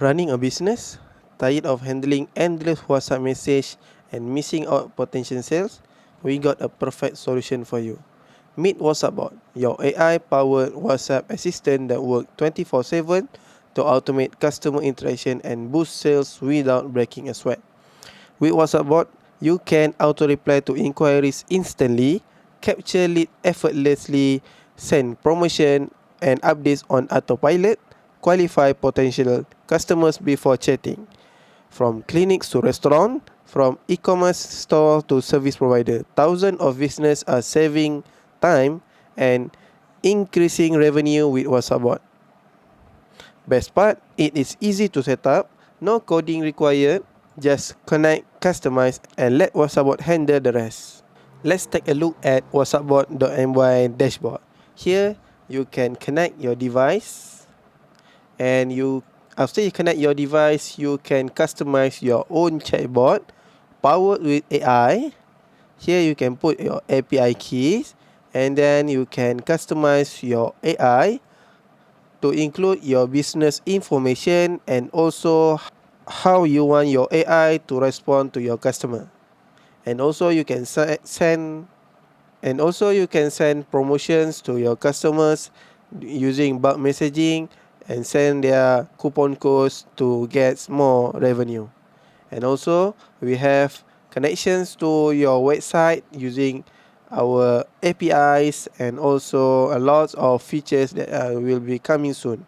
Running a business? Tired of handling endless WhatsApp message and missing out potential sales? We got a perfect solution for you. Meet WhatsApp Bot, your AI-powered WhatsApp assistant that works 24/7 to automate customer interaction and boost sales without breaking a sweat. With WhatsApp Bot, you can auto-reply to inquiries instantly, capture lead effortlessly, send promotion and updates on autopilot, qualify potential customers before chatting. From clinics to restaurant, from e-commerce store to service provider, thousands of businesses are saving time and increasing revenue with WhatsApp Bot. Best part, it is easy to set up, no coding required, just connect, customize and let WhatsApp Bot handle the rest. Let's take a look at WhatsAppBot.my dashboard. Here, you can connect your device and after you connect your device, you can customize your own chatbot powered with AI. Here you can put your API keys and then you can customize your AI to include your business information and also how you want your AI to respond to your customer. And also you can send promotions to your customers using bulk messaging and send their coupon codes to get more revenue. And also we have connections to your website using our APIs and also a lot of features that will be coming soon.